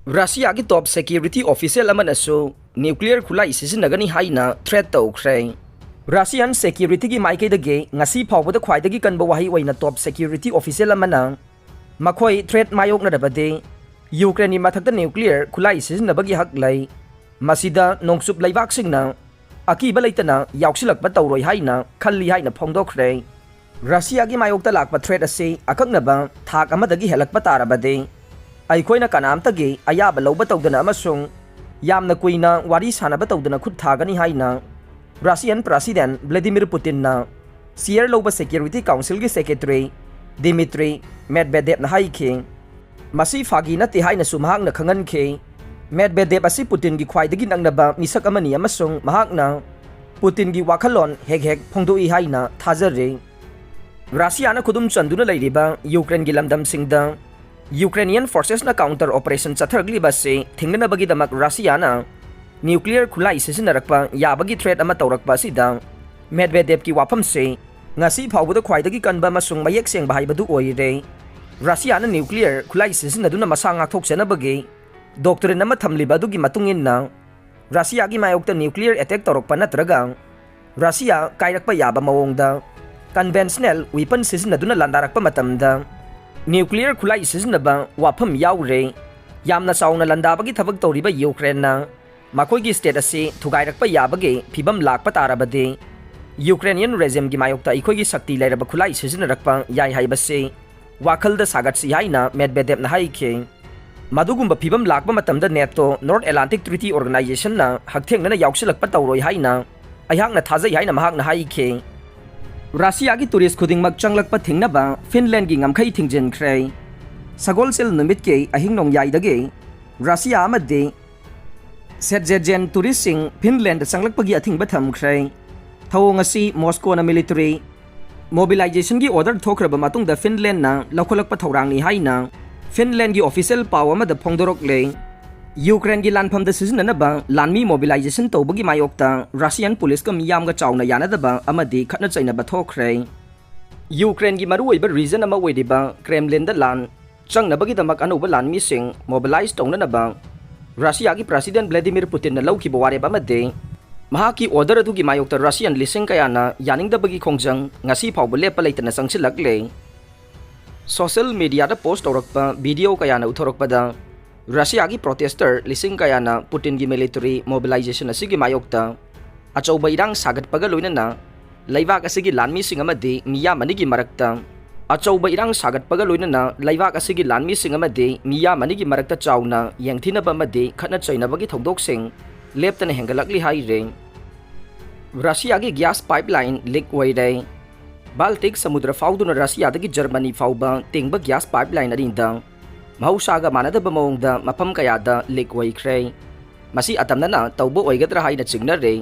Russia की top security official Amanasu nuclear Khutlai Sijinnagani Haina threat Toukhre. Russian security की माइकैदगी ngasi फाउबद ख्वाइदगी कनबा वाही ओइना top security official amana makhoi threat mayoknadabadi Ukraine mathakta nuclear Khutlai sijinnabagi hak lei masida nongsup leibak singna akiba leitana yauksilakpa tawroi haina khalli haina phongdokhre. Russia की मायोक्ता Lakpa threat asi akaknaba thak amadagi helakpa tarabadi अखोना कनामतगी अयाब लौब तौदना अमसुंग यामना कुइना वारी सानबा तौदना खुद थागनी हाइना Russian president Vladimir Putin सियर लौब security council की सेक्रेटरी दिमित्री मेदवेदेव हाइखे मसी फागी नते हाइना सुमहांगना खंगनखे मेदवेदेव असि पुतिन की ख्वाइदगी नंगनबा मिसक अमनी अमसुंग महांगना पुतिन की वाखलोन हेक हेक फोंदोई हाइना थाजरे. रशियाना खुदुम चंदुना लैरिबा यूक्रेन की लमदम सिंगदा Ukrainian forces na counter operation chathagli base thingnabagi damak Russia na nuclear Khutlai sijinnarkpa yabagi threat ama tawrakpa sida Medvedev ki wafam se ngasi phawbada khwaidagi kanba masung mayek seng bahaibadu oire. Russia na nuclear Khutlai sijinnaduna masa ngakthoksenabagi doctrine ama thamliba adugi matungin na Russia gi mayokta nuclear attack tawrakpa natraga Russia kairakpa yaba mawongda conventional weapon sijinnaduna landarakpa matamda nuclear Khutlai sijinnaba wafam yaure yamna chauna landabagi thabak tawriba Ukraine na makoigi state ase thugairakpa yabage phibam lakpa tarabade Ukrainian regime gi mayokta ikhoigi shakti lairaba Khutlai sijinnarkpa yai haibase wakhalda sagatsi haina Medvedev na haike madugumba phibam lakpa matamda NATO North Atlantic Treaty Organization na hakthengna yauksilakpa tawroi haina ayhakna thajai haina mahakna haike. Russia की tourist खुदिंगमक चंगलकपा थिंगनबा Finland की ngमखै थिंगजिनख्रे सगोलसेल नुमित के अहिंग नोंयाइदगे Russia अमदे सेटजेजेन tourist सिंग Finland चंगलकपगी अथिंगबा थमख्रे थवोंग असि Moscow ना military mobilisation की order थोखरबा मतुंगदा Finland ना लखोलकपा थौरांगनी हाइना Finland की official पाव अमदा फोंदोरकले. Ukraine की लानफम सिजिन्ननबा लानमी mobilisation तौबगी मायोक्ता Russian police का मियामगा चाउना यानदबा अमदी खतना चैनबा थोखरे. यूक्रेन की मरुओइबा रीजन अमा ओइदिबा क्रेमलिन दा लान चंगनबगी दमक अनौबा लानमी सिंग मोबिलाइज तौननबा रशिया की प्रेसिडेंट व्लादिमीर पुतिन लौखिबा वारेब अमदे महाकी ऑर्डर अदुगी मायोक्ता रशियन लिसिंग कयाना यानिंगदबगी खोंजंग ngasi फावबा लेपा लेतना संगसिलकले. सोशल मीडिया दा पोस्ट तौरकपा वीडियो कयाना उथोरकपदा Russia की प्रोटेस्टर लिसिंग कयाना पुतिन की मिलिटरी मोबिलाइजेशन असिगी मायोक्ता अचौबा इरांग सागतपगा लोइनना लैबाक असिगी लानमीसिंग अमदि मियामनिगी मरक्ता अचौबा इरांग सागतपगा लोइनना लैबाक असिगी लानमीसिंग अमदि मियामनिगी मरक्ता चाउना यंगथिनबा अमदि खतना चैनबगी थौदोकसिंग लेप्तना हेंगलकली हाइरे. रशिया की गैस पाइपलाइन लीक ओइरे बाल्टिक समुद्र फाउदुना रशियादगी जर्मनी फाउबा तेंगबा गैस पाइपलाइन अरिंदा महौसागा मानदबा मौंगदा मफम कयादा लीक ओइख्रे मसी अतमनना तौबो ओइगद्रा हाइना चिंगनरे.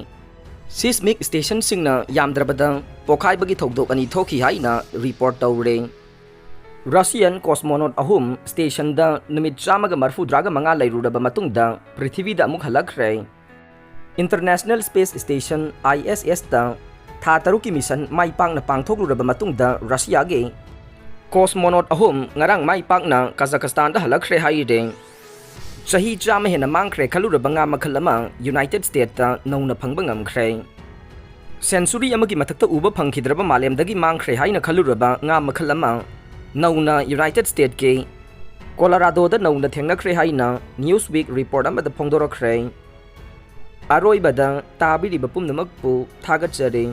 सिस्मिक स्टेशन सिंगना यामद्रबदा पोखाइबगी थौदोक अनि थोखि हाइना रिपोर्ट तौरे. रशियन कॉस्मोनॉट अहुम स्टेशन दा नुमित 135 लैरुरबा मतुंगदा पृथ्वीदा अमुक हलखरे. इंटरनेशनल स्पेस स्टेशन ISS दा था तरुकी मिशन माइ पांगना पांगथोकलुरबा मतुंगदा रशिया गे कॉस्मोनॉट अहुम ngarang mai pakna Kazakhstan da halakre haire chahi chama hena mangkhre khaluraba nga makhal ama United States ta nauna phangba ngamkhre century amagi mathakta uba phangkhidraba malemdagi mangkhre haina khaluraba nga makhal ama nauna United States ke Colorado da nauna thengnakre haina Newsweek report ama da phongdorakre. Aroibada tabiriba pumnamakpu thagatsare.